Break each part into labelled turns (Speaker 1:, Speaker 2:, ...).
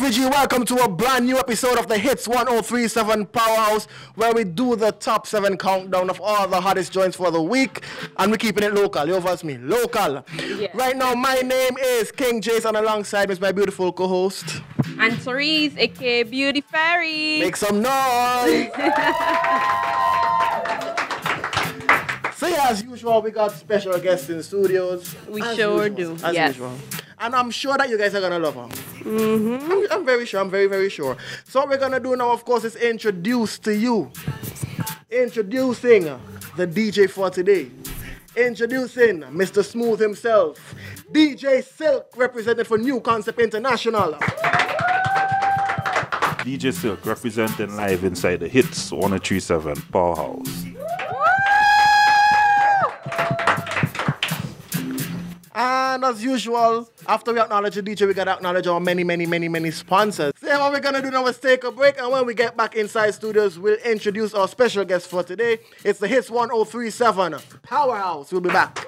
Speaker 1: SVG, welcome to a brand new episode of the Hitz 1037 Powerhouse, where we do the top 7 countdown of all the hottest joints for the week, and we're keeping it local. You over's me, local. Yeah. Right now, my name is King Jace, and alongside me is my beautiful co-host,
Speaker 2: Ann Therese, aka Beautyfairy.
Speaker 1: Make some noise. So yeah, as usual, we got special guests in the studios.
Speaker 2: We sure do.
Speaker 1: As usual. And I'm sure that you guys are going to love her. Mm-hmm. I'm very sure. I'm very, very sure. So what we're going to do now, of course, is introduce to you. Introducing the DJ for today. Introducing Mr. Smooth himself. DJ Silk, represented for New Concept International.
Speaker 3: DJ Silk, representing live inside the Hitz 1037 Powerhouse.
Speaker 1: And as usual, after we acknowledge the DJ, we got to acknowledge our many sponsors. So what we're going to do now is take a break, and when we get back inside studios, we'll introduce our special guest for today. It's the Hitz 1037 Powerhouse. We'll be back.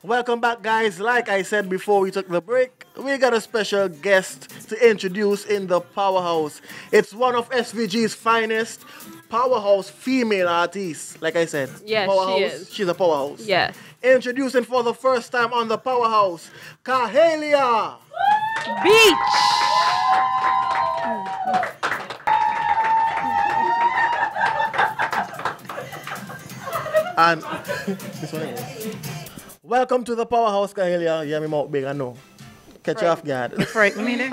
Speaker 1: Welcome back, guys. Like I said before we took the break, we got a special guest to introduce in the Powerhouse. It's one of SVG's finest powerhouse female artists. Like I said,
Speaker 2: yes,
Speaker 1: powerhouse.
Speaker 2: she is.
Speaker 1: She's a powerhouse.
Speaker 2: Yes.
Speaker 1: Introducing for the first time on the Powerhouse, Kahailia
Speaker 2: Beach.
Speaker 1: And this one is. Welcome to the Powerhouse, Kahailia. Yeah, me mouth big, I know. Catch you off guard.
Speaker 4: Frighten me there.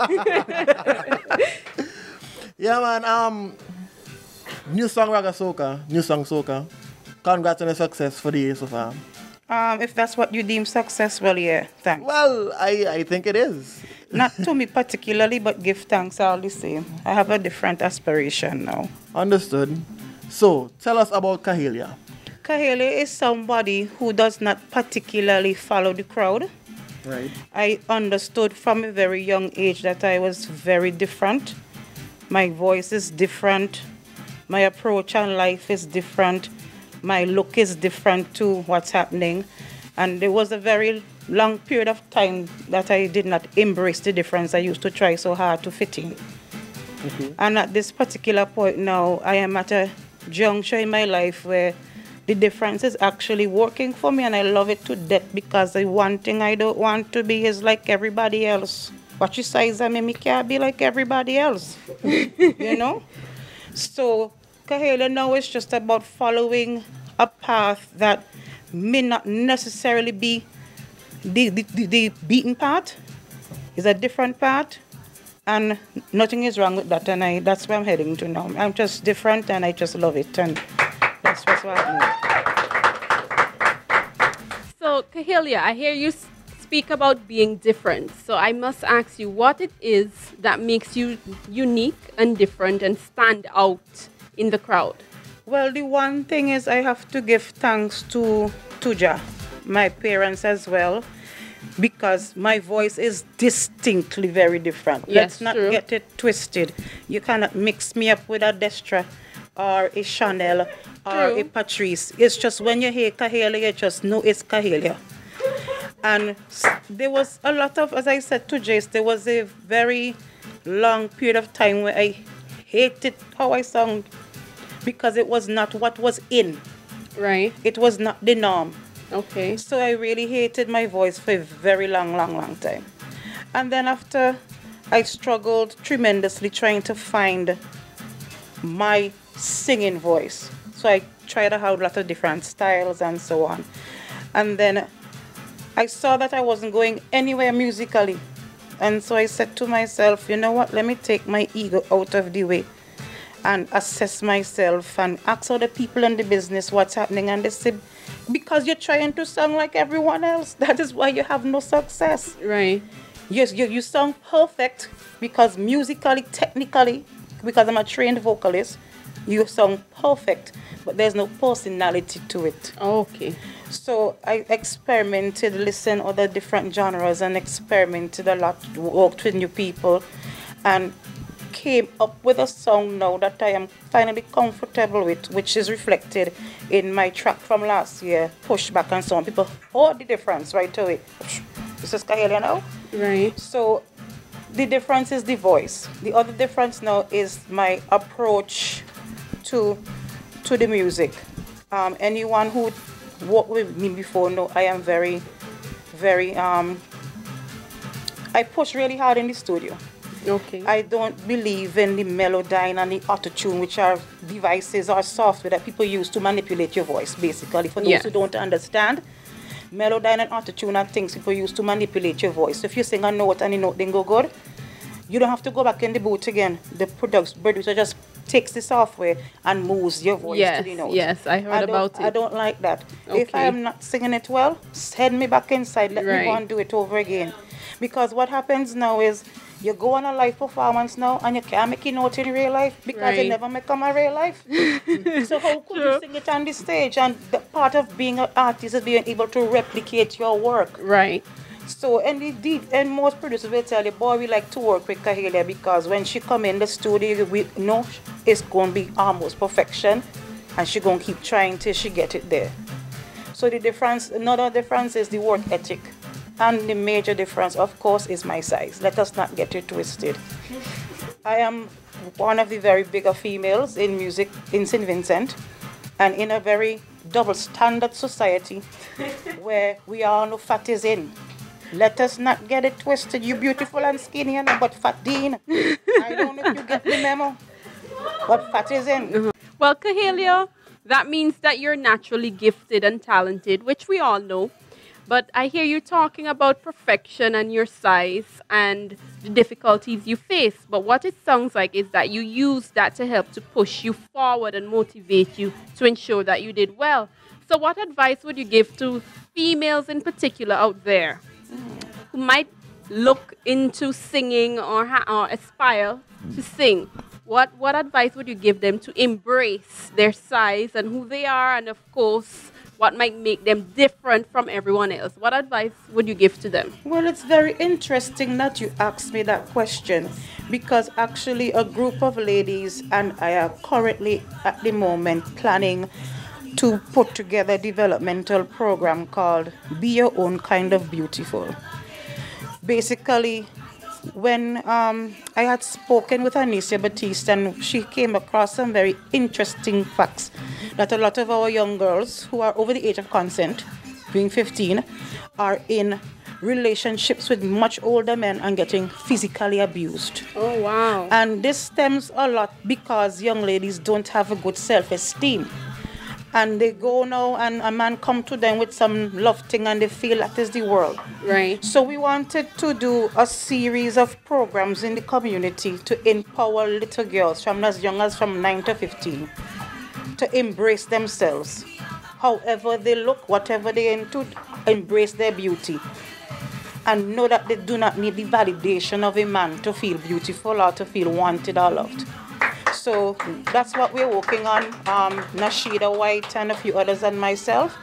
Speaker 1: Yeah, man. New song Raga Soca. New song Soca. Congrats on the success for the year so far.
Speaker 4: If that's what you deem success, well, yeah, thanks.
Speaker 1: Well, I think it is.
Speaker 4: Not to me particularly, but give thanks all the same. I have a different aspiration now.
Speaker 1: Understood. So, tell us about Kahailia.
Speaker 4: Kahailia is somebody who does not particularly follow the crowd.
Speaker 1: Right.
Speaker 4: I understood from a very young age that I was very different. My voice is different. My approach on life is different. My look is different to what's happening. And there was a very long period of time that I did not embrace the difference. I used to try so hard to fit in. Okay. And at this particular point now, I am at a juncture in my life where the difference is actually working for me, and I love it to death, because the one thing I don't want to be is like everybody else. What you size I mean, me can't be like everybody else. You know? So Kahailia now is just about following a path that may not necessarily be the beaten path. It's a different path, and nothing is wrong with that, and that's where I'm heading to now. I'm just different, and I just love it, and that's what's happening.
Speaker 2: So, Kahailia, I hear you speak about being different. So I must ask you what it is that makes you unique and different and stand out in the crowd.
Speaker 4: Well, the one thing is I have to give thanks to Tuja, my parents as well, because my voice is distinctly very different.
Speaker 2: Yes,
Speaker 4: Let's not
Speaker 2: true.
Speaker 4: get it twisted. You cannot mix me up with a Destra or a Chanel or a Patrice. It's just when you hear Kahailia, you just know it's Kahailia. And there was a lot of, as I said to Jace, there was a very long period of time where I hated how I sound, because it was not what was in.
Speaker 2: Right.
Speaker 4: It was not the norm.
Speaker 2: Okay.
Speaker 4: So I really hated my voice for a very long time. And then after, I struggled tremendously trying to find my singing voice. So I tried out a lot of different styles and so on. And then I saw that I wasn't going anywhere musically. And so I said to myself, you know what, let me take my ego out of the way and assess myself and ask other people in the business what's happening. And they said, because you're trying to sound like everyone else, that is why you have no success.
Speaker 2: Right.
Speaker 4: Yes, you sound perfect, because musically, technically, because I'm a trained vocalist, you sound perfect, but there's no personality to it.
Speaker 2: Okay.
Speaker 4: So I experimented, listened other different genres, and experimented a lot, worked with new people. And came up with a song now that I am finally comfortable with, which is reflected in my track from last year, Pushback and so on. People heard the difference right away. This is Kahailia now.
Speaker 2: Right.
Speaker 4: So the difference is the voice. The other difference now is my approach to the music. Anyone who worked with me before know I am very, I push really hard in the studio.
Speaker 2: Okay.
Speaker 4: I don't believe in the melodyne and the autotune, which are devices or software that people use to manipulate your voice, basically. For those who don't understand, melodyne and autotune are things people use to manipulate your voice. If you sing a note and the note didn't go good, you don't have to go back in the booth again. The producer just takes the software and moves your voice to the note.
Speaker 2: Yes, I heard about it.
Speaker 4: I don't like that.
Speaker 2: Okay.
Speaker 4: If I am not singing it well, send me back inside. Let me go and do it over again. Because what happens now is you go on a live performance now and you can't make a note in real life because it never become a real life. So how could you sing it on the stage? And the part of being an artist is being able to replicate your work.
Speaker 2: Right.
Speaker 4: So, and most producers will tell you, boy, we like to work with Kahailia because when she come in the studio, we know it's going to be almost perfection and she's going to keep trying till she get it there. So the difference, another difference is the work ethic. And the major difference, of course, is my size. Let us not get it twisted. I am one of the very bigger females in music in St. Vincent and in a very double standard society where we all know fat is in. Let us not get it twisted. You beautiful and skinny, but fat Dean. I don't know if you get the memo, but fat is in.
Speaker 2: Well, Kahailia, that means that you're naturally gifted and talented, which we all know. But I hear you talking about perfection and your size and the difficulties you face. But what it sounds like is that you use that to help to push you forward and motivate you to ensure that you did well. So what advice would you give to females in particular out there who might look into singing or aspire to sing? What advice would you give them to embrace their size and who they are, and of course, what might make them different from everyone else? What advice would you give to them?
Speaker 4: Well, it's very interesting that you asked me that question because actually a group of ladies and I are currently at the moment planning to put together a developmental program called Be Your Own Kind of Beautiful. Basically, when I had spoken with Anicia Batiste and she came across some very interesting facts that a lot of our young girls who are over the age of consent, being 15, are in relationships with much older men and getting physically abused.
Speaker 2: Oh, wow.
Speaker 4: And this stems a lot because young ladies don't have a good self-esteem. And they go now and a man come to them with some love thing and they feel that is the world.
Speaker 2: Right.
Speaker 4: So we wanted to do a series of programs in the community to empower little girls from as young as from 9 to 15 to embrace themselves. However they look, whatever they into, embrace their beauty. And know that they do not need the validation of a man to feel beautiful or to feel wanted or loved. So that's what we're working on. Nashida White and a few others and myself.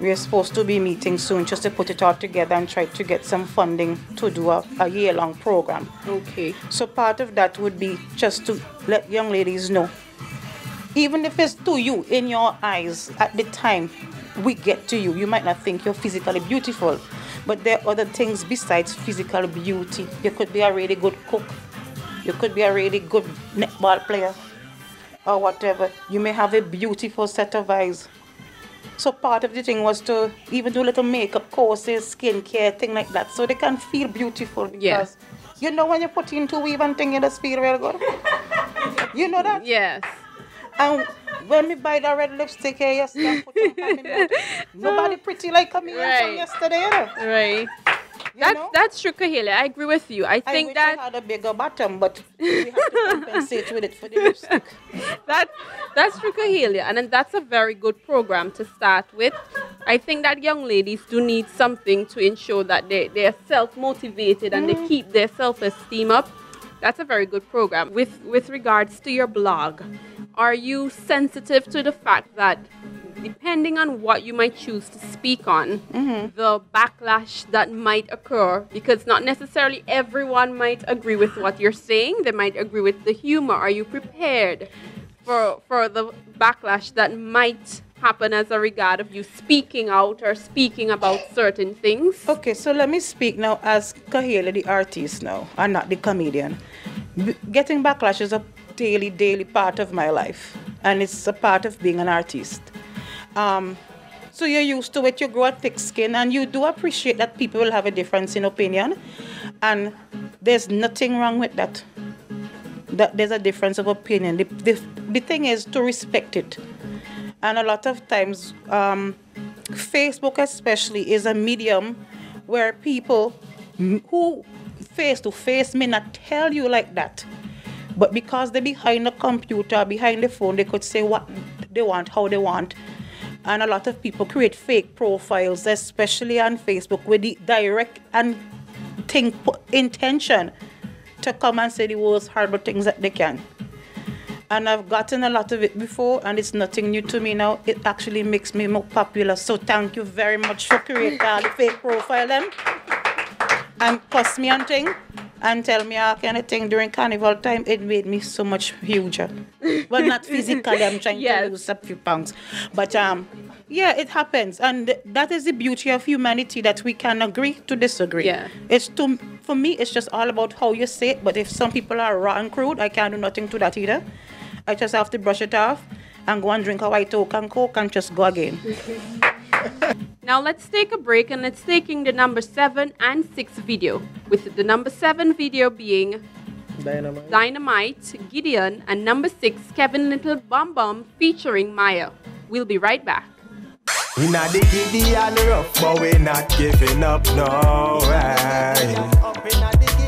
Speaker 4: We're supposed to be meeting soon just to put it all together and try to get some funding to do a year-long program.
Speaker 2: Okay.
Speaker 4: So part of that would be just to let young ladies know, even if it's to you in your eyes at the time we get to you, you might not think you're physically beautiful, but there are other things besides physical beauty. You could be a really good cook. You could be a really good netball player or whatever. You may have a beautiful set of eyes. So part of the thing was to even do little makeup courses, skincare, thing like that, so they can feel beautiful. Because you know when you put into weave and thing, you just feel real good. You know that?
Speaker 2: Yes.
Speaker 4: And when we buy the red lipstick here yesterday, nobody pretty like me from yesterday. You know?
Speaker 2: Right. That's true, Kahailia. I agree with you. I think
Speaker 4: wish
Speaker 2: that
Speaker 4: I had a bigger bottom, but we have to compensate with it for the lipstick.
Speaker 2: that's true, Kahailia, and then that's a very good program to start with. I think that young ladies do need something to ensure that they are self-motivated and they keep their self-esteem up. That's a very good program. With regards to your blog, are you sensitive to the fact that depending on what you might choose to speak on, the backlash that might occur, because not necessarily everyone might agree with what you're saying. They might agree with the humor. Are you prepared for the backlash that might happen as a regard of you speaking out or speaking about certain things?
Speaker 4: Okay, so let me speak now as Kahailia, the artist now, and not the comedian. Getting backlash is a daily part of my life, and it's a part of being an artist. So you're used to it, you grow a thick skin, and you do appreciate that people will have a difference in opinion, and there's nothing wrong with that. That there's a difference of opinion. The thing is to respect it. And a lot of times, Facebook especially is a medium where people who face to face may not tell you like that. But because they're behind the computer, behind the phone, they could say what they want, how they want. And a lot of people create fake profiles, especially on Facebook, with the direct and intention to come and say the worst horrible things that they can. And I've gotten a lot of it before, and it's nothing new to me now. It actually makes me more popular. So thank you very much for creating all the fake profile them. And cuss me and thing, and tell me all kind of thing during carnival time. It made me so much huger. Well, not physically, I'm trying to lose a few pounds. But yeah, it happens. And that is the beauty of humanity, that we can agree to disagree.
Speaker 2: Yeah.
Speaker 4: For me, it's just all about how you say it. But if some people are raw and crude, I can't do nothing to that either. I just have to brush it off and go and drink a white oak and coke and just go again.
Speaker 2: Now let's take a break, and let's take in the number 7 and 6 video, with the number 7 video being Dynamite, Gideon, and number 6, Kevin Little Bum Bum featuring Maya. We'll be right back.
Speaker 5: We not the Gideon rough, but we not giving up, no way.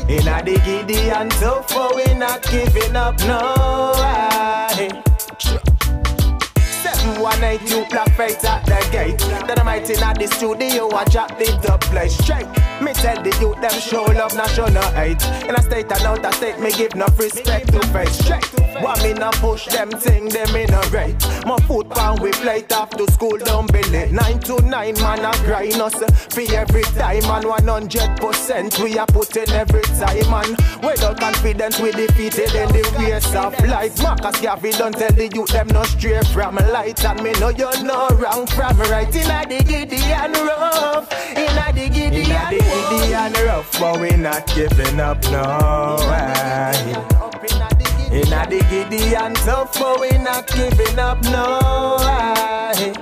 Speaker 5: Inna the Gideon tough, but we not giving up, no way. 182 black face at the gate. Dynamite inna the studio, I drop the place straight. Me tell the youth them show love, not show no hate. In a state and out of state, me give no respect to face straight. Want me not push them thing, them in a rate. My foot pound we plate after school, don't be late. 9 to 9 man a grind us for every time, and 100% we are putting every time, man. Without confidence we defeated in the race of life. Marcus Garvey don't tell the youth them no stray from light, and me know you're no wrong from right. Inna the Gideon rough, inna the Gideon rough, but we not giving up, no way. Inna the Gideon tough, but we not giving up, no way.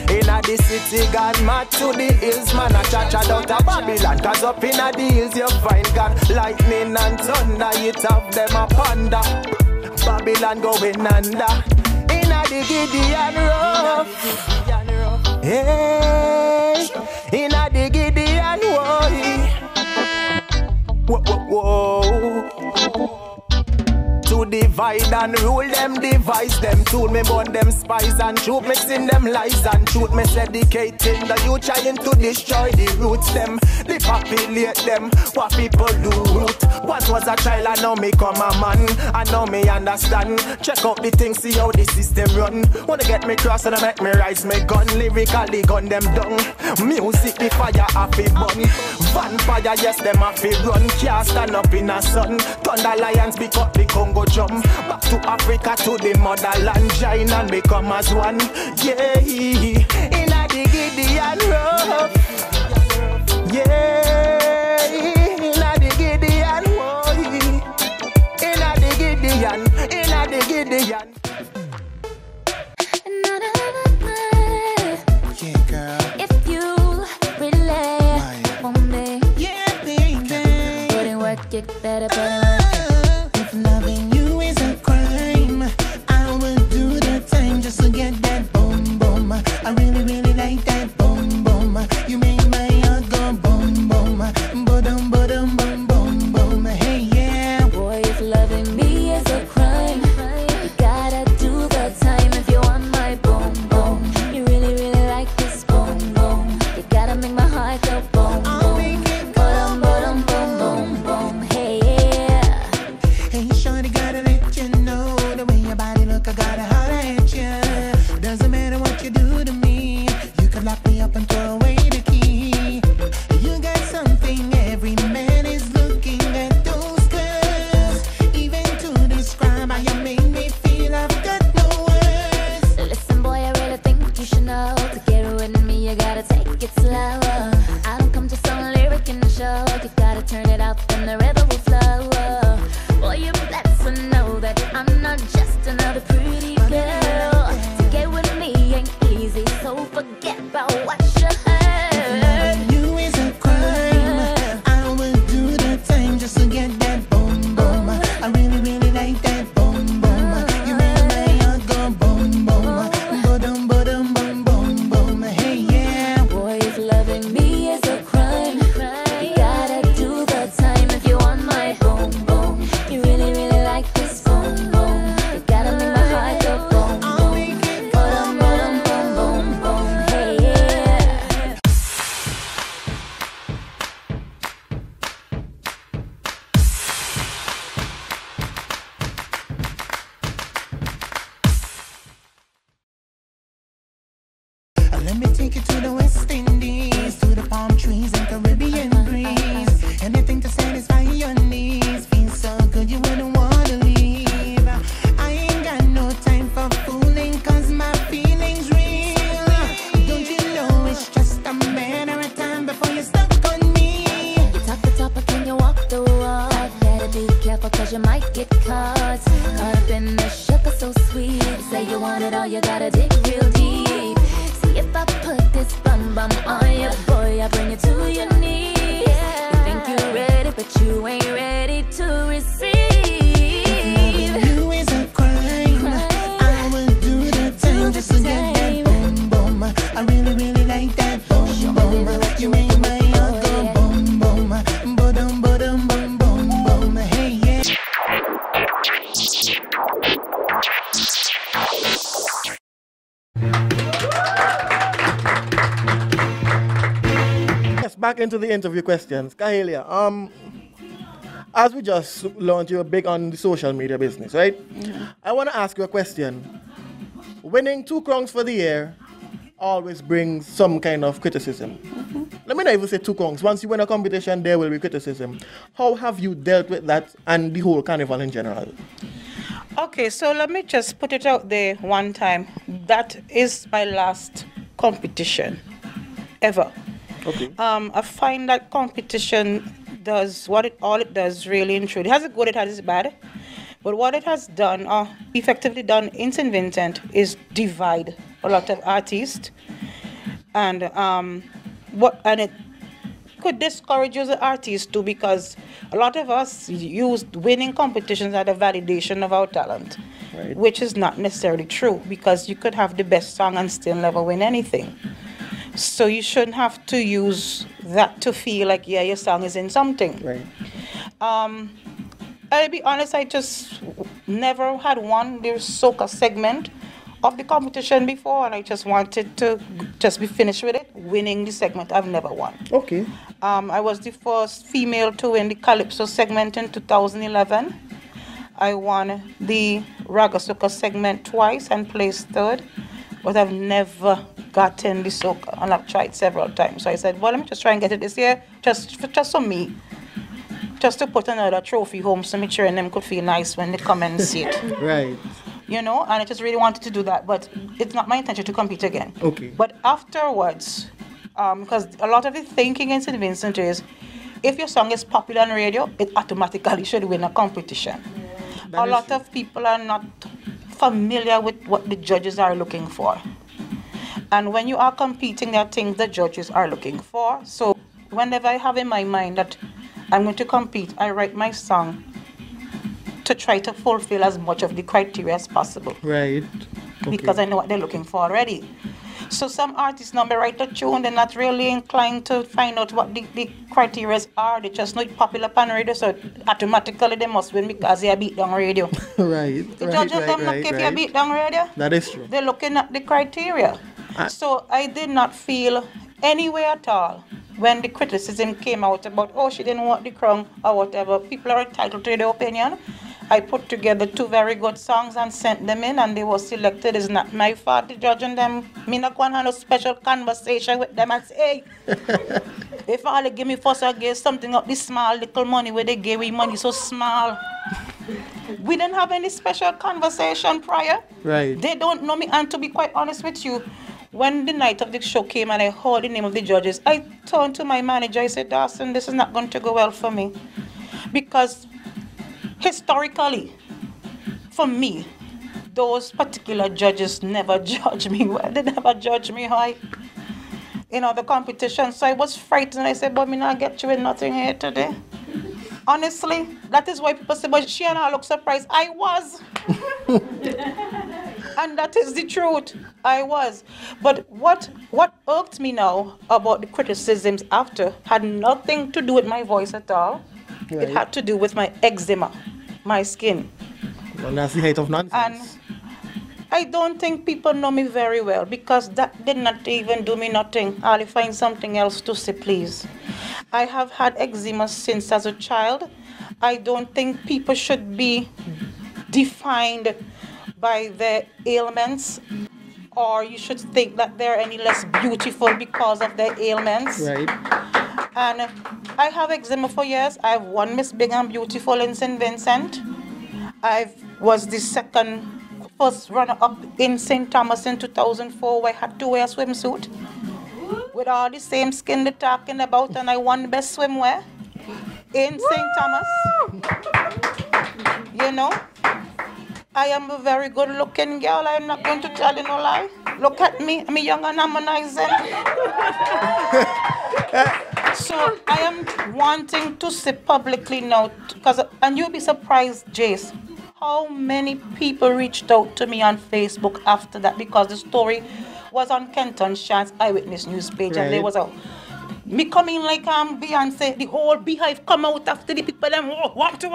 Speaker 5: Inna the city, God mad to the hills, man a cha-cha out of Babylon. Cause up inna the hills you find God, lightning and thunder, it have them a ponder. Babylon going under. Inna the Gideon rough, hey. Inna the Gideon whoa. To divide and rule them, devise them. Tool me burn them spies and shoot, mixing them lies and truth. Me dedicating the youth, trying to destroy the roots them, depopulate them, what people do root. Once was a child and now me come a man, and now me understand. Check out the things, see how the system run. Wanna get me cross and make me rise me gun. Lyrically gun them down. Music the fire off it burn. Vampire yes them off it run. Can't stand up in a sun. Thunder lions pick up the Congo jump. Back to Africa to the motherland. Join and become as one. Yeah, inna the Gideon rough. Yeah, inna the Gideon boy. Inna the Gideon.
Speaker 6: Yeah, girl. If you relay on me, yeah, baby. Put in work, you better put in work. If loving you is a crime, I will do the time just to get that boom boom. I really, really like that boom boom. You make my heart go boom boom. Boom, boom, boom, boom, boom. Hey, yeah.
Speaker 7: Boy, if loving me is a crime, you gotta do the time if you want my boom boom. You really, really like this boom boom. You gotta make my heart go boom boom. Boom, boom, boom, boom, boom. Hey, yeah. another pretty girl. To get with me ain't easy, so forget about what you heard.
Speaker 6: You is a crime. I will do the time just to get that boom boom. I really, really like that boom boom. You make my heart go boom boom. Boom, boom, boom, boom, boom. Hey, yeah.
Speaker 7: Boy, if loving me is a crime, you gotta do the time if you want my boom boom. You really, really like this boom boom. You gotta make my heart go boom boom. Boom, boom, boom, boom, boom. Hey, yeah.
Speaker 6: Let me take you to the West Indies, to the palm trees and Caribbean breeze. Anything to satisfy your needs. Feels so good you wouldn't want to leave. I ain't got no time for fooling, cause my feelings real. Don't you know it's just a matter of time before you're stuck on me.
Speaker 7: You talk the talk, but can you walk the walk? Better be careful, cause you might get caught. Caught up in the sugar so sweet. Say you want it all, you gotta dig real deep. See if I put this bum bum on you, boy, I bring it to your knees. You think you're ready, but you ain't ready to receive.
Speaker 6: You is a crime. I will do the time just to get that boom boom. I really, really like that boom boom. You make my heart go boom boom. Boom, boom, boom, boom, boom. Hey, yeah.
Speaker 1: Yes, back into the interview questions. Kahailia, as we just learned, you're big on the social media business, right? I want to ask you a question. Winning 2 crowns for the year always brings some kind of criticism. Let me not even say 2 crowns. Once you win a competition, there will be criticism. How have you dealt with that and the whole carnival in general?
Speaker 4: Okay, so let me just put it out there one time. That is my last competition ever.
Speaker 1: Okay.
Speaker 4: I find that competition does all it does really and truly. It has a good, it has a bad. But what it has done, effectively done in St. Vincent, is divide a lot of artists. And it could discourage you as an artist too, because a lot of us use winning competitions as a validation of our talent,
Speaker 1: Right.
Speaker 4: which is not necessarily true, because you could have the best song and still never win anything. So you shouldn't have to use that to feel like, yeah, your song is in something.
Speaker 1: Right.
Speaker 4: I'll be honest, I just never had won the Soca segment of the competition before, and I just wanted to just be finished with it. Winning the segment, I've never won.
Speaker 1: Okay.
Speaker 4: I was the first female to win the Calypso segment in 2011. I won the Raga Soca segment twice and placed 3rd, but I've never gotten the Soca, and I've tried several times. So I said, well, let me just try and get it this year, just for me. Just to put another trophy home so my children them could feel nice when they come and see it.
Speaker 1: Right.
Speaker 4: You know, and I just really wanted to do that, but it's not my intention to compete again.
Speaker 1: Okay.
Speaker 4: But afterwards, because a lot of the thinking in St. Vincent is, if your song is popular on radio, it automatically should win a competition.
Speaker 1: That
Speaker 4: A
Speaker 1: is
Speaker 4: lot
Speaker 1: true.
Speaker 4: of people are not familiar with what the judges are looking for. And when you are competing, there are things the judges are looking for. So whenever I have in my mind that I'm going to compete, I write my song to try to fulfill as much of the criteria as possible.
Speaker 1: Right. Okay.
Speaker 4: Because I know what they're looking for already. So some artists now may write a tune, they're not really inclined to find out what the criteria are. They just know it's popular on radio, so automatically they must win because they are beat down radio.
Speaker 1: Right.
Speaker 4: The
Speaker 1: Right.
Speaker 4: judges
Speaker 1: Right.
Speaker 4: don't look
Speaker 1: Right.
Speaker 4: if you're
Speaker 1: Right.
Speaker 4: beat down radio.
Speaker 1: That is true.
Speaker 4: They're looking at the criteria. So I did not feel anywhere at all when the criticism came out about, oh, she didn't want the crown or whatever. People are entitled to their opinion. I put together 2 very good songs and sent them in, and they were selected. It's not my fault, the judging them. Me not going to have a special conversation with them and say, hey, if all they give me first, I give something up this small little money where they gave me money so small. We didn't have any special conversation prior.
Speaker 1: Right.
Speaker 4: They don't know me, and to be quite honest with you, when the night of the show came and I heard the name of the judges, I turned to my manager. I said, Dawson, this is not going to go well for me. Because historically, for me, those particular judges never judge me well. They never judge me high in other competitions. So I was frightened. I said, but me not get you in nothing here today. Honestly, that is why people say, but she and I look surprised. I was. And that is the truth. I was. But what irked me now about the criticisms after had nothing to do with my voice at all. Right. It had to do with my eczema, my skin.
Speaker 1: Well, that's the height of nonsense.
Speaker 4: And I don't think people know me very well because that did not even do me nothing. I'll find something else to say, please. I have had eczema since as a child. I don't think people should be defined by their ailments, or you should think that they're any less beautiful because of their ailments.
Speaker 1: Right.
Speaker 4: And I have eczema for years. I've won Miss Big and Beautiful in St. Vincent. I was the first runner-up in St. Thomas in 2004, where I had to wear a swimsuit with all the same skin they're talking about, and I won the best swimwear in St. Thomas. You know, I am a very good-looking girl. I'm not going to tell you no lie. Look at me. I'm young and harmonizing. So I am wanting to say publicly now, and you'll be surprised, Jace, how many people reached out to me on Facebook after that, because the story was on Kenton Shan's Eyewitness News page, right. And there was me coming like Beyonce, the whole beehive come out after the people them want to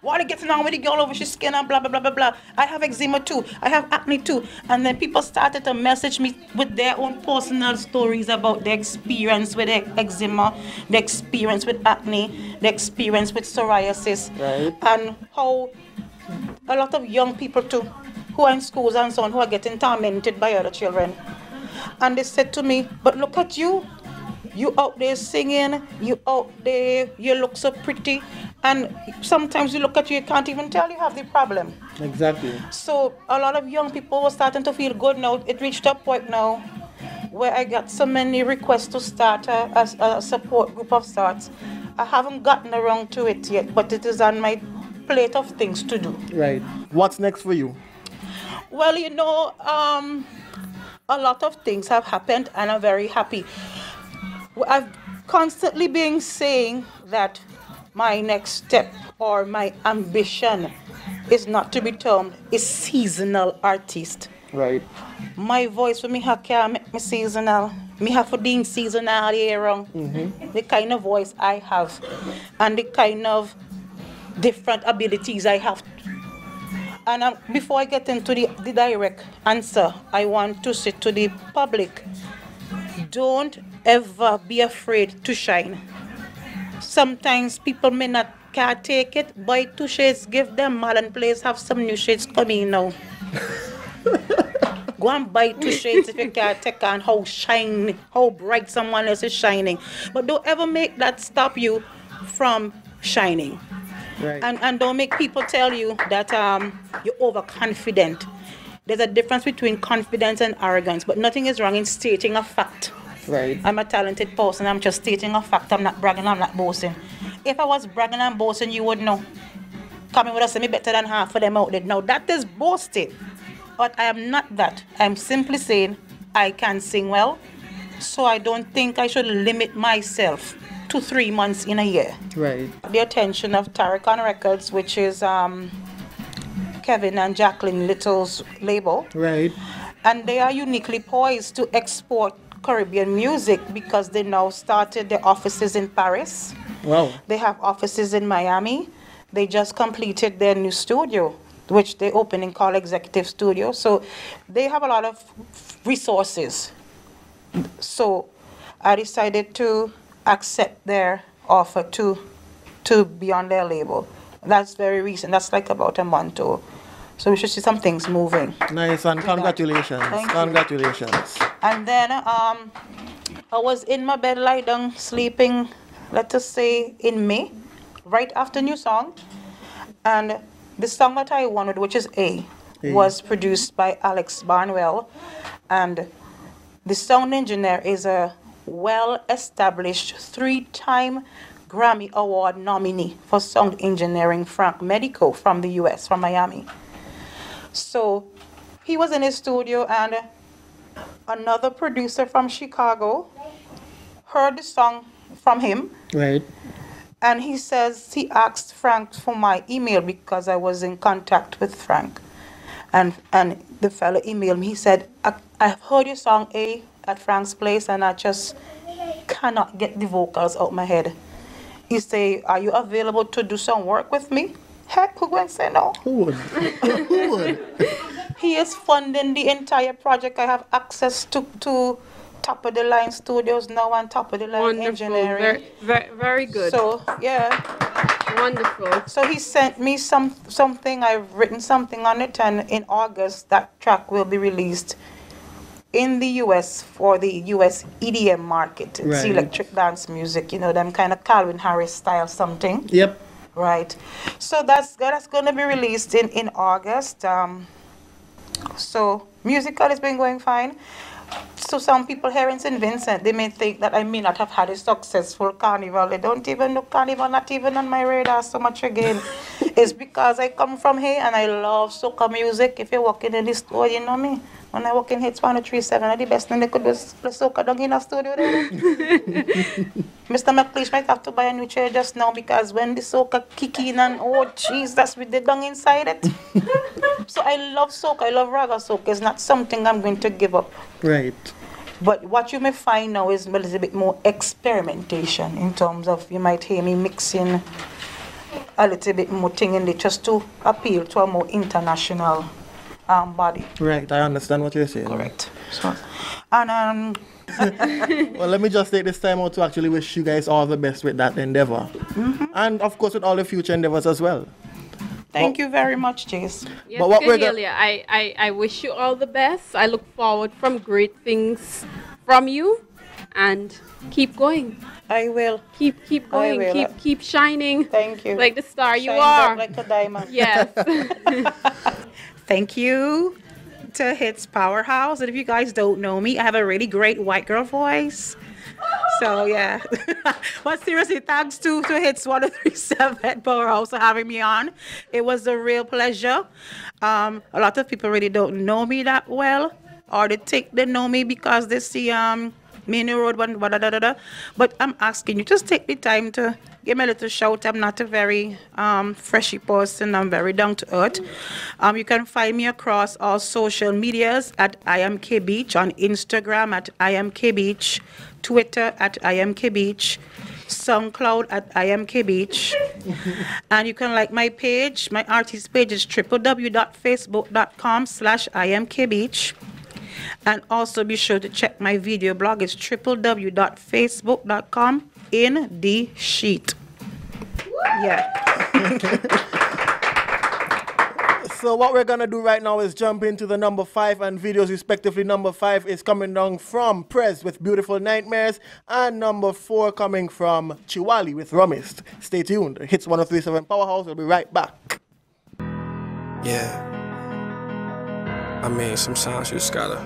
Speaker 4: all getting on with the girl over she's skin and blah blah blah blah blah. I have eczema too, I have acne too, and then people started to message me with their own personal stories about their experience with eczema, the experience with acne, the experience with psoriasis, right. And how a lot of young people too, who are in schools and so on, who are getting tormented by other children. And they said to me, but look at you. You out there singing, you out there, you look so pretty. And sometimes you look at you can't even tell you have the problem.
Speaker 1: Exactly.
Speaker 4: So a lot of young people were starting to feel good now. It reached a point now where I got so many requests to start a support group of sorts. I haven't gotten around to it yet, but it is on my plate of things to do.
Speaker 1: Right. What's next for you?
Speaker 4: Well, you know, a lot of things have happened and I'm very happy. I've constantly been saying that my next step or my ambition is not to be termed a seasonal artist.
Speaker 1: Right.
Speaker 4: My voice for me can't make me seasonal. Me have to be seasonal all year round. Mm-hmm. The kind of voice I have and the kind of different abilities I have. And before I get into the direct answer, I want to say to the public, don't ever be afraid to shine. Sometimes people can't take it. Buy 2 shades, give them Marlon Place, have some new shades coming now. Go and buy 2 shades if you can't take on how bright someone else is shining. But don't ever make that stop you from shining. Right. And don't make people tell you that you're overconfident. There's a difference between confidence and arrogance, but nothing is wrong in stating a fact. Right. I'm a talented person. I'm just stating a fact. I'm not bragging. I'm not boasting. If I was bragging and boasting, you would know. Coming with us, me better than half of them out there. Now that is boasting, but I am not that. I'm simply saying I can sing well, so I don't think I should limit myself to 3 months in a year. Right. The attention of Tarragon Records, which is Kevin and Jacqueline Little's label. Right. And they are uniquely poised to export Caribbean music because they now started their offices in Paris. Wow. They have offices in Miami. They just completed their new studio, which they opened in called Executive Studio. So they have a lot of resources. So I decided to accept their offer to be on their label. That's very recent. That's like about a month or so. We should see some things moving.
Speaker 1: Nice, and congratulations. Congratulations.
Speaker 4: And then I was in my bed, lie down, sleeping, let us say in May, right after new song. And the song that I wanted, which is A, was produced by Alex Barnwell. And the sound engineer is a well-established 3-time Grammy Award nominee for sound engineering, Frank Medico from the US, from Miami. So he was in his studio, and another producer from Chicago heard the song from him.
Speaker 1: Right.
Speaker 4: And he says he asked Frank for my email because I was in contact with Frank. And the fellow emailed me. He said, I've heard your song A at Frank's place, and I just cannot get the vocals out my head. He say, are you available to do some work with me? Heck, who would say no?
Speaker 1: Who would? Who would?
Speaker 4: He is funding the entire project. I have access to top of the line studios now and top of the line engineering.
Speaker 2: Very good.
Speaker 4: So yeah,
Speaker 2: wonderful.
Speaker 4: So he sent me something. I've written something on it, and in August that track will be released in the U.S. for the U.S. EDM market. It's electric dance music, you know, them kind of Calvin Harris style something.
Speaker 1: Yep.
Speaker 4: Right. So that's going to be released in August. So musical has been going fine. So some people here in St. Vincent, they may think that I may not have had a successful carnival. They don't even know carnival, not even on my radar so much again. It's because I come from here and I love soca music. If you're walking in the store, you know me. When I walk in Hitz 1037, the best thing they could do is play soca down in a studio there. Mr. McLeish might have to buy a new chair just now because when the soca kick in and oh jeez, that's with the dung inside it. So I love soca, I love raga soca. It's not something I'm going to give up.
Speaker 1: Right.
Speaker 4: But what you may find now is a little bit more experimentation in terms of, you might hear me mixing a little bit more thing in there just to appeal to a more international body.
Speaker 1: Right, I understand what you're saying.
Speaker 4: Correct. So, and
Speaker 1: well, let me just take this time out to actually wish you guys all the best with that endeavor. And of course with all the future endeavors as well.
Speaker 4: Thank you very much, Jace.
Speaker 2: Yes,
Speaker 1: but what
Speaker 2: Kahailia, I wish you all the best. I look forward from great things from you, and keep going.
Speaker 4: I will.
Speaker 2: Keep going.
Speaker 4: I will.
Speaker 2: Keep shining.
Speaker 4: Thank you.
Speaker 2: Like the star you
Speaker 4: Shine
Speaker 2: are.
Speaker 4: bright like a diamond.
Speaker 2: Yes.
Speaker 8: Thank you to Hitz Powerhouse. And if you guys don't know me, I have a really great white girl voice. So yeah. But seriously, thanks to Hitz 1037 Powerhouse for having me on. It was a real pleasure. A lot of people really don't know me that well, or they know me because they see me in the road, but I'm asking you, just take the time to give me a little shout. I'm not a very freshy person. I'm very down to earth. You can find me across all social medias at IamKBeach, on Instagram at IamKBeach, Twitter at IamKBeach, SoundCloud at IamKBeach. And you can like my page. My artist page is www.facebook.com/IamKBeach. And also be sure to check my video blog. It's www.facebook.com in the sheet. Yeah.
Speaker 1: So what we're going to do right now is jump into the number 5 and videos respectively. Number 5 is coming down from Prez with Beautiful Nightmares, and number 4 coming from Chiwali with Rumist. Stay tuned. Hitz 1037 Powerhouse. We'll be right back.
Speaker 9: Yeah. I mean, sometimes you just gotta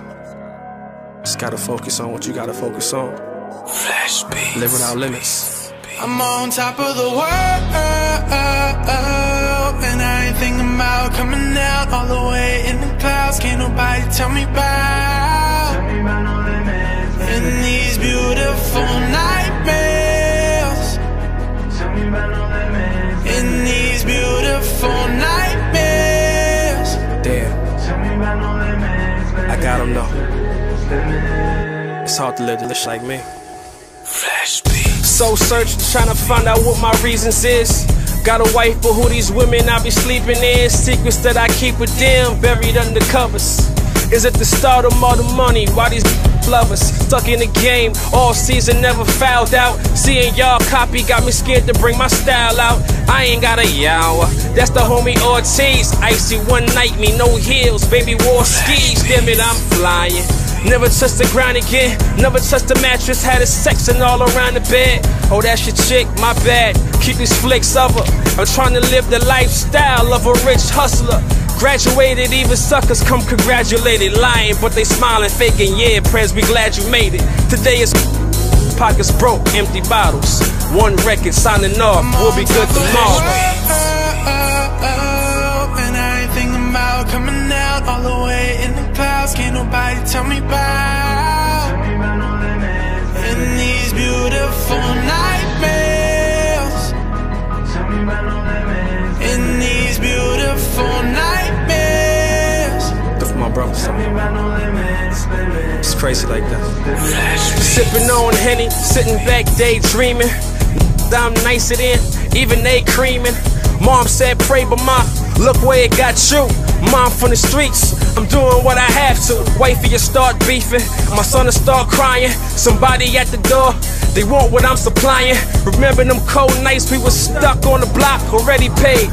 Speaker 9: focus on what you gotta focus on.
Speaker 5: Flash beats.
Speaker 9: Live without limits.
Speaker 5: I'm on top of the world, and I ain't thinking about coming out all the way in the clouds. Can't nobody tell me about no limits, in these beautiful nightmares. Tell me about no limits, in these beautiful nightmares.
Speaker 9: Damn. Tell me about no limits, I got them though. It's hard to live this like me.
Speaker 5: Flash beats.
Speaker 9: So searching, trying to find out what my reasons is. Got a wife, but who these women I be sleeping in? Secrets that I keep with them, buried under covers. Is it the stardom or the money? Why these lovers stuck in the game all season, never fouled out? Seeing y'all copy got me scared to bring my style out. I ain't got a yawa, that's the homie Ortiz. Icy one night, me no heels, baby wore skis. Damn it, I'm flying. Never touched the ground again, never touched the mattress, had a section all around the bed. Oh, that's your chick, my bad, keep these flicks of her. I'm trying to live the lifestyle of a rich hustler. Graduated, even suckers come congratulated. Lying, but they smiling, faking, yeah, prayers, we glad you made it. Today is pockets broke, empty bottles. One record signing off, we'll be good tomorrow.
Speaker 5: And I ain't thinking about coming out
Speaker 10: out all the way in the clouds. Can't nobody tell me about. In these beautiful nightmares. In these beautiful nightmares.
Speaker 9: If my brother saw me, it's crazy like that. Sipping on Henny, sitting back daydreaming. I'm nicer than even they creaming. Mom said pray, but ma, look where it got you. Mom from the streets, I'm doing what I have to. Wifey, you start beefing, my son will start crying. Somebody at the door, they want what I'm supplying. Remember them cold nights we was stuck on the block, already paid.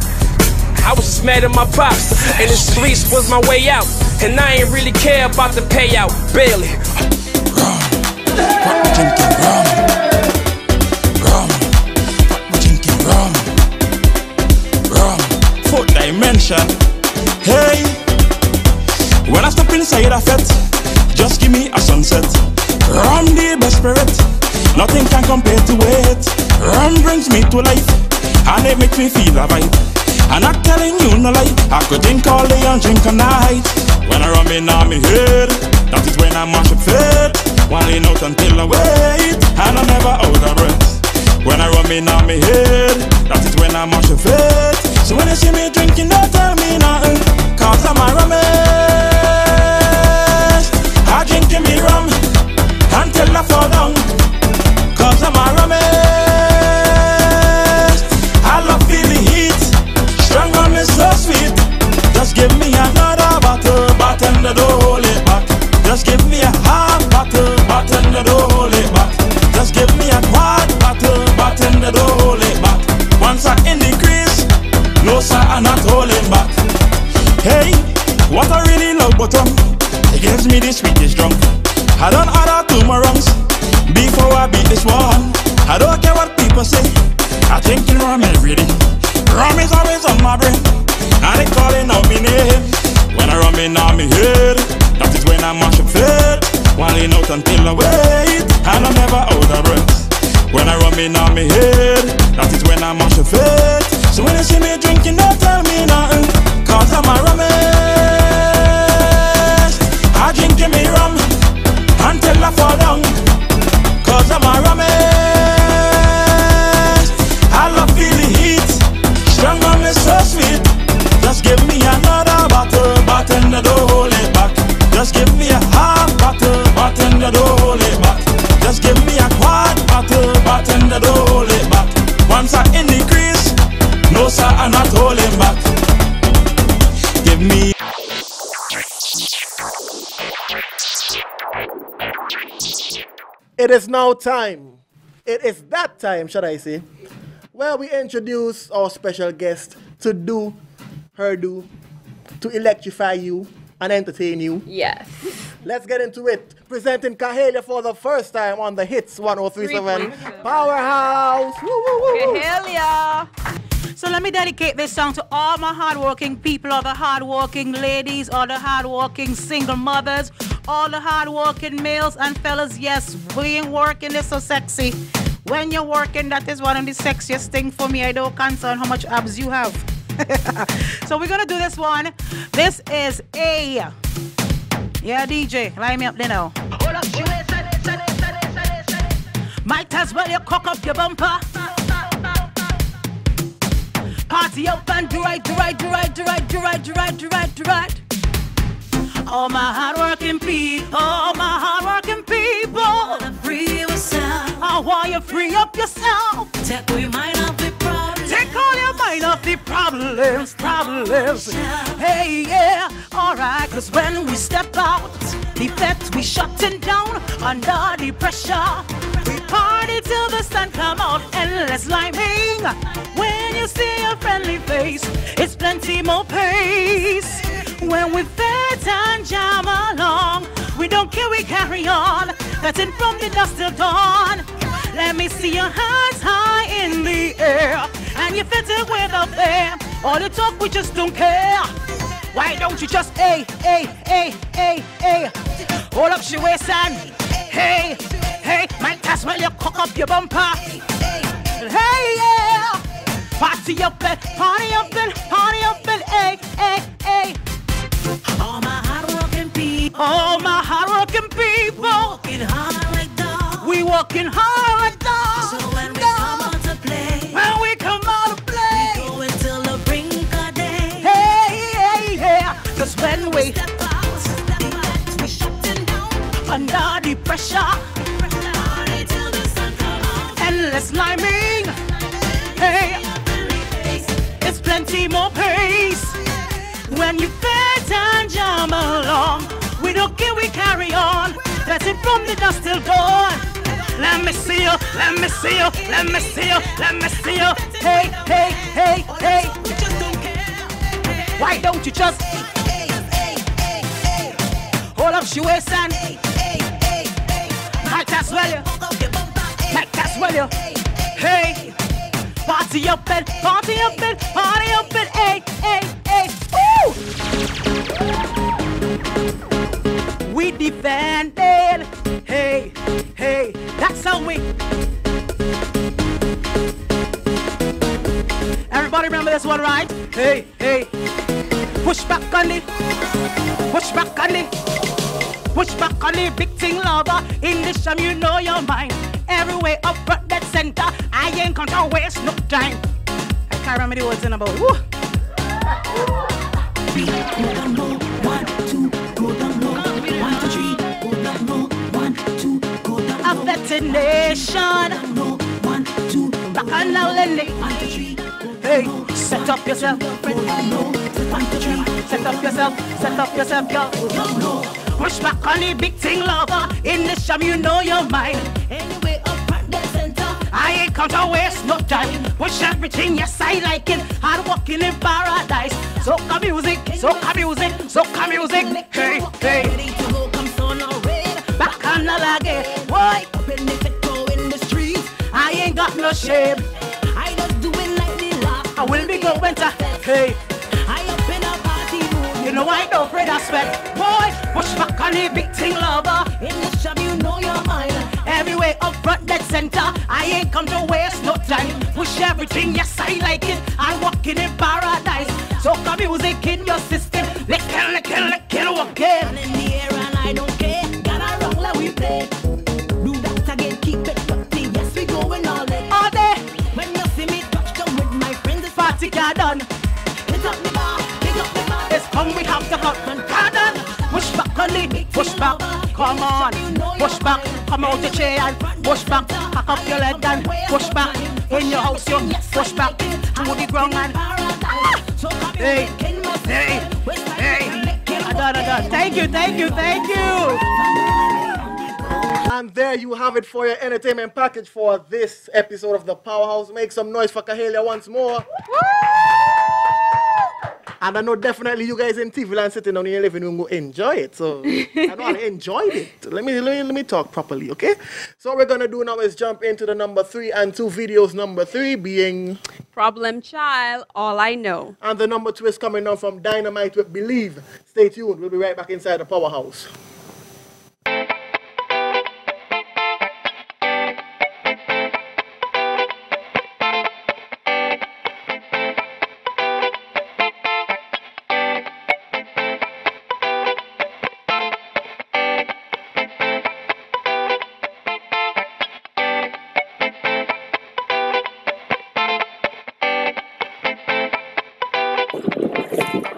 Speaker 9: I was just mad at my pops, and the streets was my way out. And I ain't really care about the payout, barely.
Speaker 11: Fourth dimension. Hey, when I step inside a fete, just give me a sunset. Rum the best spirit, nothing can compare to it. Rum brings me to life, and it makes me feel a vibe. I'm not telling you no lie, I could drink all day and drink all night. When I rum in on me head, that is when I mash up fit. One lean out until I wait, and I'm never out of breath. When I rum in on me head, that is when I mash up fit. So when you see me drinking, don't tell me nothing, cause I'm a rummish. I drinking me rum until I fall down, cause I'm a rummish. I love feeling heat, strong rum is so sweet. Just give me another bottle, bartender don't hold it back. Just give me a half bottle, bartender don't hold it back. Just give me a quart bottle, bartender don't hold it back. Once I in the crease, no sir, I'm not holding back. Hey, what I really love bottom, it gives me the sweetest drunk. I don't order two more rungs before I beat this one. I don't care what people say, I drinking rum every day. Rum is always on my brain, and they calling out me name. When I rum in on me head, that is when I mash up fit. One lean out until I wait, and I'm never out of breath. When I rum in on me head, that is when I mash up fit. So when you see me drinking, don't tell me nothing, cause I'm a rummish. I drinking me rum until I fall down, cause I'm a rummish. I love feeling heat, strong rum is so sweet. Just give me another bottle, bartender don't hold it back. Just give me a half bottle, bartender don't hold it back. Just give me a quart bottle, bartender don't hold it back. Once I in the crease, no sir, I'm not holding back. Give me.
Speaker 1: It is now time. It is that time, should I say, where we introduce our special guest to do her do, to electrify you and entertain you.
Speaker 2: Yes.
Speaker 1: Let's get into it. Presenting Kahailia for the first time on the Hitz 1037 Powerhouse.
Speaker 2: Kahailia.
Speaker 8: So let me dedicate this song to all my hardworking people, all the hardworking ladies, all the hardworking single mothers, all the hardworking males and fellas. Yes, being working is so sexy. When you're working, that is one of the sexiest things for me. I don't concern how much abs you have. So we're gonna do this one. This is a DJ, line me up there now. Might as well you cock up your bumper. Party up and do right. All my hardworking people, free yourself. I want you free up yourself. Take all your mind off the problems. Take all your mind off the problems. Hey, yeah, alright, cause when we step out, the feds we shutting down under the pressure. We party till the sun come out, endless liming. When you see a friendly face, it's plenty more pace. When we fit and jam along, we don't care, we carry on. Betting from the dusk till dawn. Let me see your hands high in the air, and you fit it with a flair. All the talk, we just don't care. Why don't you just, hey, hold up your waist and, hey, might as well you cock up your bumper. Hey, yeah, party up and, hey. All working people. We working hard like dogs.
Speaker 6: So when we come out to play,
Speaker 8: we go
Speaker 6: until the brink of day.
Speaker 8: Hey. Cause when we
Speaker 6: step out, we shutting down
Speaker 8: under the pressure,
Speaker 6: party till the sun come out.
Speaker 8: endless liming. Hey, it's plenty more pace. When you fit and jam along, we don't care, we carry on. That's it from the dust till dawn. Let me see you, let me see you, let me see you, let me see you. Hey. Why don't you just hold up your waist and might as well you, hey. Party up and hey. Woo! We defended, hey, that's how we. Everybody remember this one, right? Hey, push back on the big thing lover. In this time you know your mind. Every way up front, that center. I ain't gonna waste no time. I can't remember the words in about. Woo.
Speaker 6: Go down low, 1, 2, go down low, 1, 2, 3, go down low, 1, 2, go down low.
Speaker 8: A better nation.
Speaker 6: 1, 2,
Speaker 8: back on now, Lenny.
Speaker 6: 1, 2, 3.
Speaker 8: Hey, set up yourself. Set up yourself, yo. Push back on the big thing lover. In this jam, you know your mind.
Speaker 6: Anyway, up front, dead center.
Speaker 8: I ain't come to waste no time. Push everything, yes, I like it. Hard working in paradise. Soca music. Hey.
Speaker 6: Ready to go, come on already.
Speaker 8: Back on the laggy. Boy,
Speaker 6: Up in the ghetto, in the streets.
Speaker 8: I ain't got no shame.
Speaker 6: I just do it like the laugh.
Speaker 8: I will be going to, hey.
Speaker 6: I up in a party mood.
Speaker 8: You know I don't afraid of sweat. Boy, push back on the big thing lover.
Speaker 6: In the shop, you know your mind.
Speaker 8: Every way up front, dead center. I ain't come to waste no time. Push everything, yes, I like it. I'm walking in paradise. Soca music in your system. Lick it, walk it.
Speaker 6: And in the air and I don't care. Gotta rock like we play. Do that again, keep it dirty. Yes, we going all day.
Speaker 8: All day.
Speaker 6: When you see me touch them with my friends, it's
Speaker 8: Party garden.
Speaker 6: Pick up the bar, pick up the bar.
Speaker 8: It's come, we have to cut and garden. Push back on it, push back. Come on, push back. Come out the chair and push back. Pack up your leg and push back. In your house, you push back to the ground and hey. Thank you.
Speaker 1: And there you have it for your entertainment package for this episode of the Powerhouse. Make some noise for Kahailia once more. And I know definitely you guys in TV land sitting on your living room will enjoy it. So I know I enjoyed it. Let me talk properly, okay? So what we're gonna do now is jump into the number 3 and 2 videos. Number 3 being
Speaker 2: Problem Child, All I Know.
Speaker 1: And the number 2 is coming down from Dynamite with Believe. Stay tuned. We'll be right back inside the Powerhouse.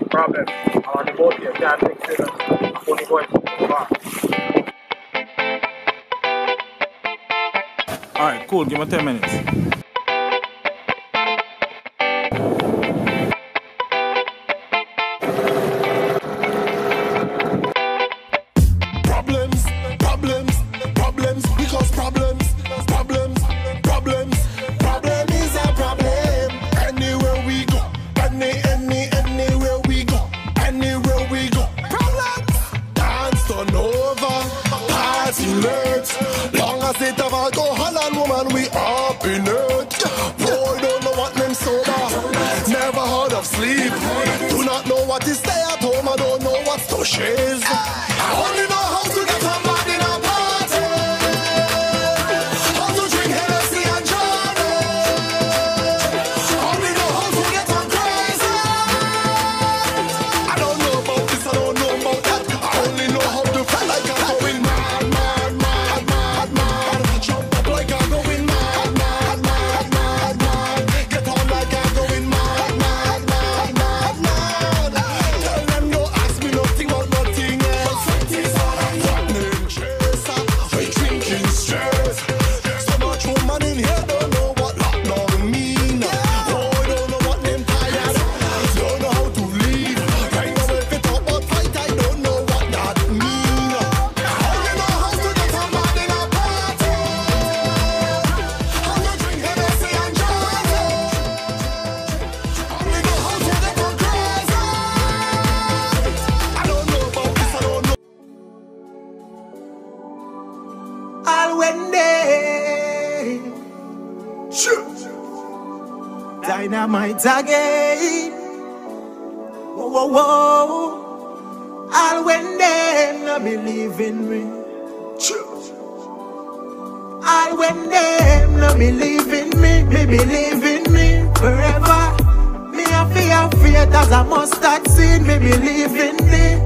Speaker 12: Problem. I'm on the boat here. Can't fix it. Only voice.
Speaker 11: Alright, cool. Give me 10 minutes.
Speaker 5: Problems, because problems. Problem is a problem. Anywhere we go, anywhere we go. Problems. Dance turn over, party late. Long as it have alcohol and woman, we up in it. Boy, don't know what name's sober. Never heard of sleep. Do not know what is stay at home. I don't know what's to shiz. I only know how to get a man in a party. How to drink Hennessy and Johnny. Only know how to get on crazy. I don't know about this, I don't know about that. I only know how to feel like I'm going mad. dynamite again. Whoa, whoa, whoa. All when them no believe in me. All when them no believe in me, me believe in me forever. Me a fear faith as a mustard seed, me believe in me.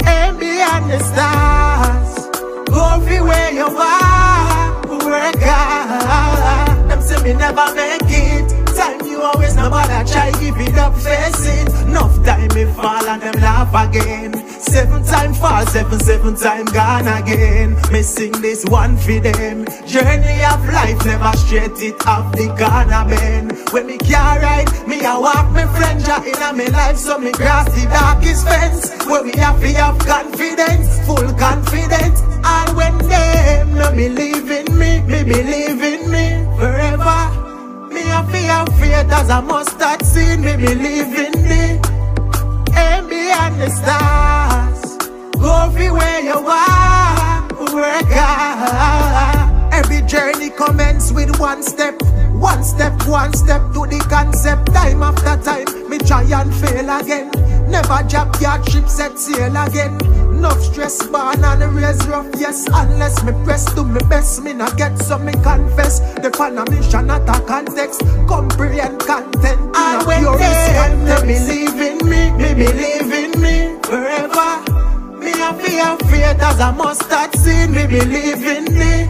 Speaker 5: And beyond the stars, go for where you are, work hard. Them say me never make it. Time you always no bother try give it up, face it. Enough time me fall and them laugh again. 7 times fall, 7 times gone again. Me sing this one for them. Journey of life never straight it off the corner bend. When me can't ride, me a walk me friend ja in a me life, so me cross the darkest fence. Where we have to have confidence, full confidence. And when them no believe in me, me believe in me forever. Me a fear faith as a mustard seed, me believe in me. And beyond the stars, go for where you are, work hard. Every journey commences with one step to the concept. Time after time, me try and fail again. Never drop your ship, set sail again. Enough stress, born and raise rough, yes. Unless me press to me best, me not get so me confess. The pan a mission, not a context. Comprehend content. And when they believe in me, me believe in me forever. Me a fear faith as a mustard seed, me believe in me.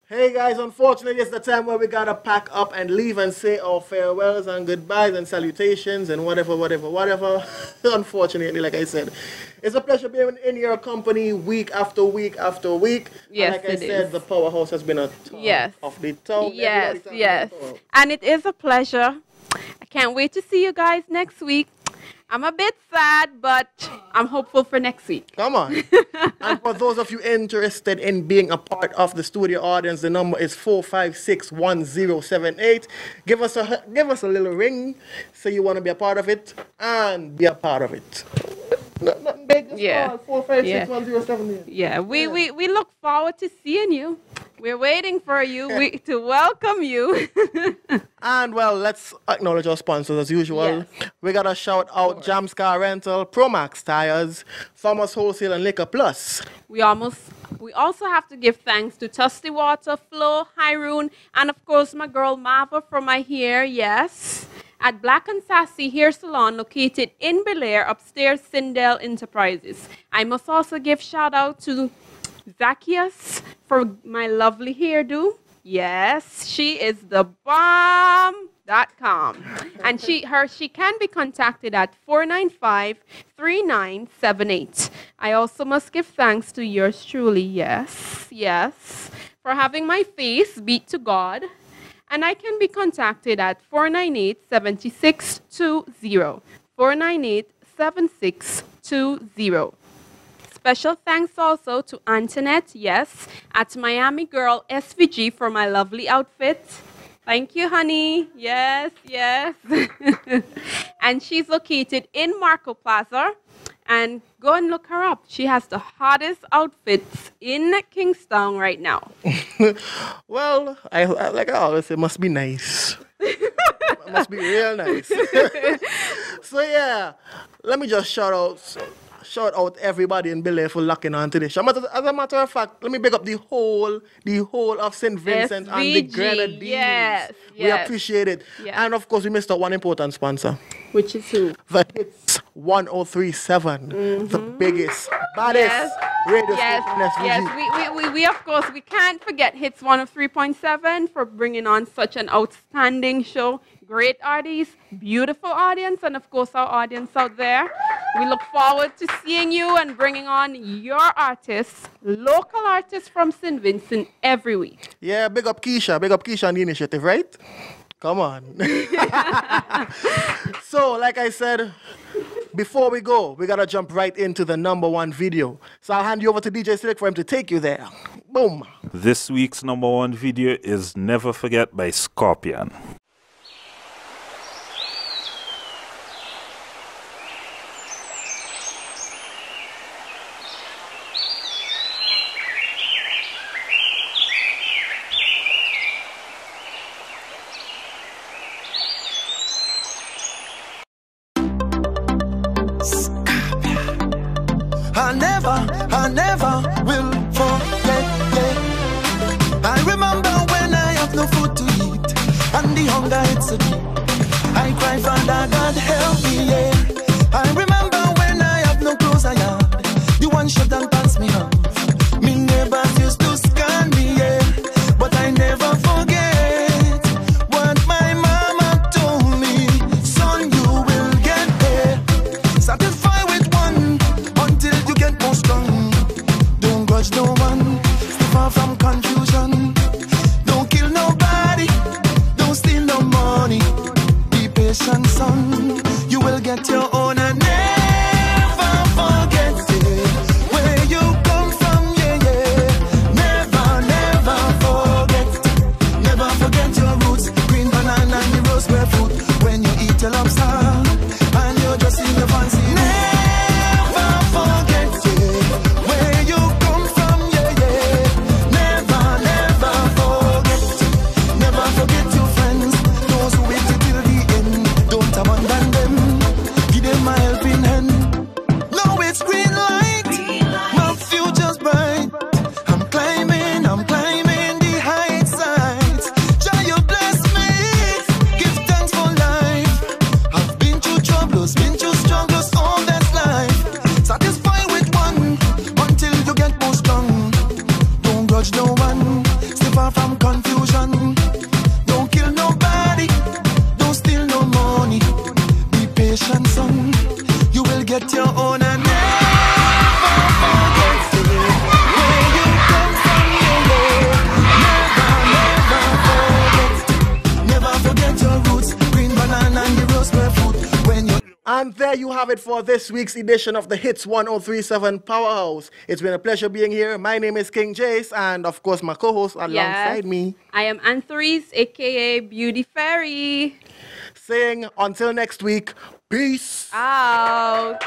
Speaker 1: Hey guys, unfortunately it's the time where we gotta pack up and leave and say our farewells and goodbyes and salutations and whatever. Unfortunately, like I said, it's a pleasure being in your company week after week after week.
Speaker 2: Yes,
Speaker 1: and like I said, the powerhouse has been a talk of the town.
Speaker 2: Yes, yes. And it is a pleasure. I can't wait to see you guys next week. I'm a bit sad, but I'm hopeful for next week.
Speaker 1: Come on. And for those of you interested in being a part of the studio audience, the number is 4561078. Give us a little ring, say you want to be a part of it, and be a part of it. Nothing big.
Speaker 2: Yeah.
Speaker 1: 4561078.
Speaker 2: Yeah. We look forward to seeing you. We're waiting for you to welcome you.
Speaker 1: And well, let's acknowledge our sponsors as usual.
Speaker 2: Yes.
Speaker 1: We got to shout out Jams Car Rental, Promax Tires, Farmers Wholesale and Liquor Plus.
Speaker 2: We also have to give thanks to Tusty Water, Flo, Hyroon, and of course my girl Marva for my hair, yes. At Black and Sassy Hair Salon located in Bel Air, upstairs Sindel Enterprises. I must also give shout out to Zacchaeus for my lovely hairdo. Yes, she is the bomb.com. And she can be contacted at 495-3978. I also must give thanks to yours truly, yes, for having my face beat to God. And I can be contacted at 498-7620. 498-7620. Special thanks also to Antoinette, yes, at Miami Girl SVG for my lovely outfit. Thank you, honey. Yes. And she's located in Marco Plaza. And go and look her up. She has the hottest outfits in Kingstown right now.
Speaker 1: Well, like I always say, it must be nice. It must be real nice. So yeah, let me just shout out everybody in Bel Air for locking on to this. As a matter of fact, let me pick up the whole of St. Vincent and the Grenadines.
Speaker 2: Yes.
Speaker 1: We appreciate it.
Speaker 2: Yes.
Speaker 1: And of course, we missed out one important sponsor.
Speaker 2: Which is who?
Speaker 1: The Hitz 1037. The biggest, baddest radio station in SVG.
Speaker 2: Yes, we of course, we can't forget Hitz 103.7 for bringing on such an outstanding show. Great artists, beautiful audience, and of course our audience out there. We look forward to seeing you and bringing on your artists, local artists from St. Vincent every week.
Speaker 1: Yeah, big up Keisha on the initiative, right? Come on. So, like I said, before we go, we got to jump right into the #1 video. So I'll hand you over to DJ Select for him to take you there. Boom.
Speaker 3: This week's #1 video is Never Forget by Scorpion.
Speaker 13: never, never will forget. I remember when I have no food to eat and the hunger hits so deep. I cry, Father God, help me, yeah. I remember when I have no clothes I had, the one shirt and pants me have. Me neighbors used to scan me, yeah, but I never forget what my mama told me. Son, you will get there. Satisfy with one until you get more strong. Don't grudge no one, stay far from confusion. Don't kill nobody, don't steal no money. Be patient, son, you will get your own and never forget it. Where you come from, yeah, yeah. Never, never forget. Never forget your roots. Green banana and the rose fruit. When you eat a lobster and you're just in your fancy. Never forget it. Where you come from, yeah, yeah. Never, never forget. Never forget your friends. Those who wait till the end. Don't abandon them. Give them a helping hand. Now it's green light. My future's bright. I'm climbing the heights sides. Jah, you bless me. Give thanks for life. I've been through troubles, been through struggles all this life. Satisfy with one until you get more strong. Don't grudge no one. Stay far from confusion. Don't kill nobody. Don't steal no money. Be patient, son. You will get your own and never forget it. Where you come from, yeah, yeah. Never, never forget. Never forget your roots. Green banana and the rose fruit. When you
Speaker 1: And there you have it for this week's edition of the Hits 1037 Powerhouse. It's been a pleasure being here. My name is King Jace, and of course my co-host alongside me,
Speaker 2: I am Ann Therese, aka Beautyfairy.
Speaker 1: saying until next week, peace
Speaker 2: out.